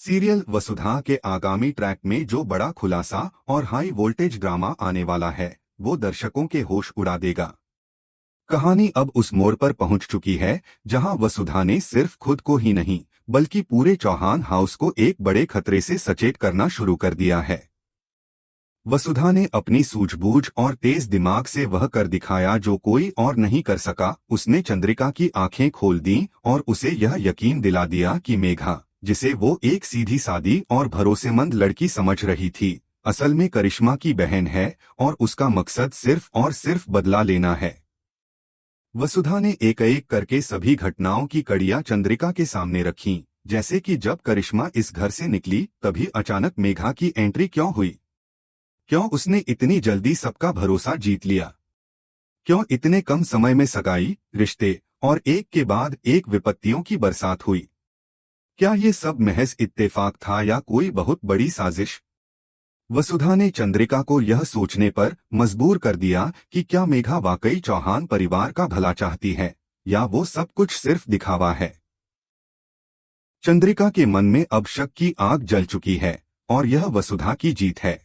Serial वसुधा के आगामी track में जो बड़ा खुलासा और हाई वोल्टेज ड्रामा आने वाला है वो दर्शकों के होश उड़ा देगा। कहानी अब उस मोड़ पर पहुंच चुकी है जहां वसुधा ने सिर्फ खुद को ही नहीं बल्कि पूरे चौहान हाउस को एक बड़े खतरे से सचेत करना शुरू कर दिया है। वसुधा ने अपनी सूझबूझ और तेज दिमाग से वह कर दिखाया जो कोई और नहीं कर सका। उसने चंद्रिका की आंखें खोल दी और उसे यह यकीन दिला दिया कि मेघा, जिसे वो एक सीधी सादी और भरोसेमंद लड़की समझ रही थी, असल में करिश्मा की बहन है और उसका मकसद सिर्फ और सिर्फ बदला लेना है। वसुधा ने एक एक करके सभी घटनाओं की कड़ियां चंद्रिका के सामने रखीं, जैसे कि जब करिश्मा इस घर से निकली तभी अचानक मेघा की एंट्री क्यों हुई, क्यों उसने इतनी जल्दी सबका भरोसा जीत लिया, क्यों इतने कम समय में सगाई, रिश्ते और एक के बाद एक विपत्तियों की बरसात हुई। क्या ये सब महज इत्तेफाक था या कोई बहुत बड़ी साजिश? वसुधा ने चंद्रिका को यह सोचने पर मजबूर कर दिया कि क्या मेघा वाकई चौहान परिवार का भला चाहती है या वो सब कुछ सिर्फ दिखावा है। चंद्रिका के मन में अब शक की आग जल चुकी है और यह वसुधा की जीत है।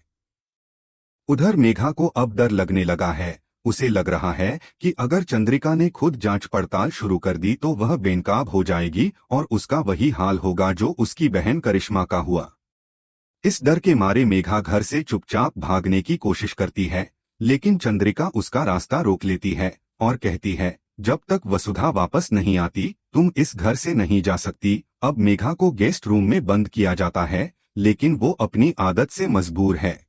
उधर मेघा को अब डर लगने लगा है। उसे लग रहा है कि अगर चंद्रिका ने खुद जांच पड़ताल शुरू कर दी तो वह बेनकाब हो जाएगी और उसका वही हाल होगा जो उसकी बहन करिश्मा का हुआ। इस डर के मारे मेघा घर से चुपचाप भागने की कोशिश करती है, लेकिन चंद्रिका उसका रास्ता रोक लेती है और कहती है, जब तक वसुधा वापस नहीं आती तुम इस घर से नहीं जा सकती। अब मेघा को गेस्ट रूम में बंद किया जाता है, लेकिन वो अपनी आदत से मजबूर है।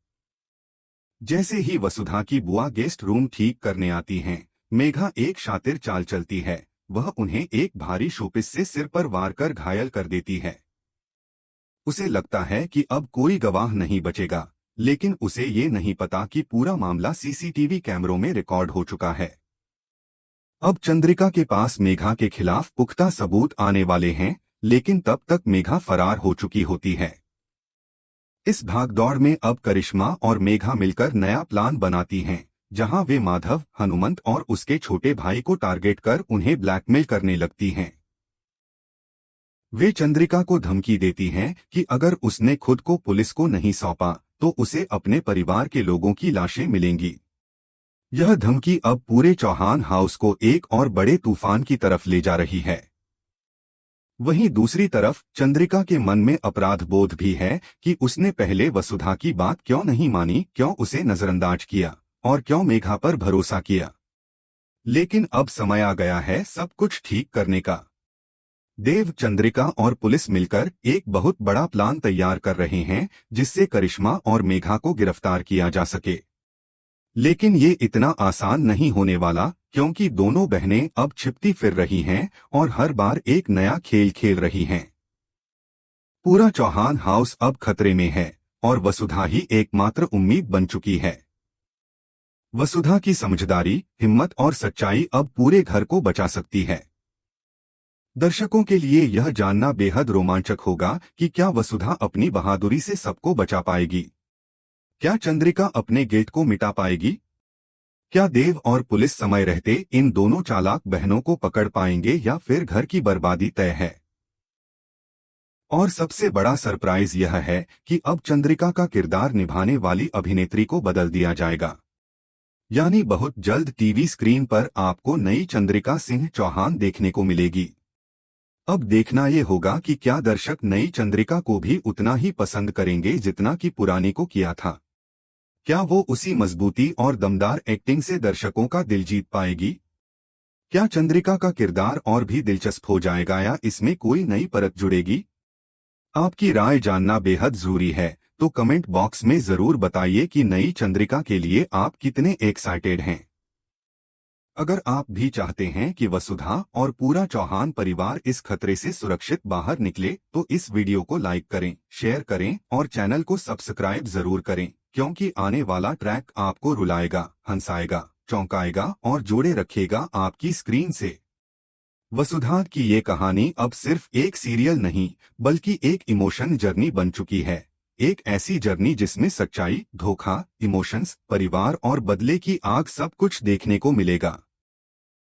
जैसे ही वसुधा की बुआ गेस्ट रूम ठीक करने आती हैं, मेघा एक शातिर चाल चलती है। वह उन्हें एक भारी शोपिस से सिर पर वार कर घायल कर देती है। उसे लगता है कि अब कोई गवाह नहीं बचेगा, लेकिन उसे ये नहीं पता कि पूरा मामला सीसीटीवी कैमरों में रिकॉर्ड हो चुका है। अब चंद्रिका के पास मेघा के खिलाफ पुख्ता सबूत आने वाले हैं, लेकिन तब तक मेघा फरार हो चुकी होती है। इस भागदौड़ में अब करिश्मा और मेघा मिलकर नया प्लान बनाती हैं, जहां वे माधव, हनुमंत और उसके छोटे भाई को टारगेट कर उन्हें ब्लैकमेल करने लगती हैं। वे चंद्रिका को धमकी देती हैं कि अगर उसने खुद को पुलिस को नहीं सौंपा तो उसे अपने परिवार के लोगों की लाशें मिलेंगी। यह धमकी अब पूरे चौहान हाउस को एक और बड़े तूफान की तरफ ले जा रही है। वहीं दूसरी तरफ चंद्रिका के मन में अपराध बोध भी है कि उसने पहले वसुधा की बात क्यों नहीं मानी, क्यों उसे नजरअंदाज किया और क्यों मेघा पर भरोसा किया। लेकिन अब समय आ गया है सब कुछ ठीक करने का। देव, चंद्रिका और पुलिस मिलकर एक बहुत बड़ा प्लान तैयार कर रहे हैं जिससे करिश्मा और मेघा को गिरफ्तार किया जा सके। लेकिन ये इतना आसान नहीं होने वाला, क्योंकि दोनों बहनें अब छिपती फिर रही हैं और हर बार एक नया खेल खेल रही हैं। पूरा चौहान हाउस अब खतरे में है और वसुधा ही एकमात्र उम्मीद बन चुकी है। वसुधा की समझदारी, हिम्मत और सच्चाई अब पूरे घर को बचा सकती है। दर्शकों के लिए यह जानना बेहद रोमांचक होगा कि क्या वसुधा अपनी बहादुरी से सबको बचा पाएगी? क्या चंद्रिका अपने गिल्ट को मिटा पाएगी? क्या देव और पुलिस समय रहते इन दोनों चालाक बहनों को पकड़ पाएंगे या फिर घर की बर्बादी तय है? और सबसे बड़ा सरप्राइज यह है कि अब चंद्रिका का किरदार निभाने वाली अभिनेत्री को बदल दिया जाएगा। यानी बहुत जल्द टीवी स्क्रीन पर आपको नई चंद्रिका सिंह चौहान देखने को मिलेगी। अब देखना ये होगा कि क्या दर्शक नई चंद्रिका को भी उतना ही पसंद करेंगे जितना कि पुरानी को किया था। क्या वो उसी मजबूती और दमदार एक्टिंग से दर्शकों का दिल जीत पाएगी? क्या चंद्रिका का किरदार और भी दिलचस्प हो जाएगा या इसमें कोई नई परत जुड़ेगी? आपकी राय जानना बेहद जरूरी है, तो कमेंट बॉक्स में जरूर बताइए कि नई चंद्रिका के लिए आप कितने एक्साइटेड हैं। अगर आप भी चाहते हैं कि वसुधा और पूरा चौहान परिवार इस खतरे से सुरक्षित बाहर निकले तो इस वीडियो को लाइक करें, शेयर करें और चैनल को सब्सक्राइब जरूर करें, क्योंकि आने वाला ट्रैक आपको रुलाएगा, हंसाएगा, चौंकाएगा और जोड़े रखेगा आपकी स्क्रीन से। वसुधा की ये कहानी अब सिर्फ एक सीरियल नहीं बल्कि एक इमोशन जर्नी बन चुकी है। एक ऐसी जर्नी जिसमें सच्चाई, धोखा, इमोशंस, परिवार और बदले की आग सब कुछ देखने को मिलेगा।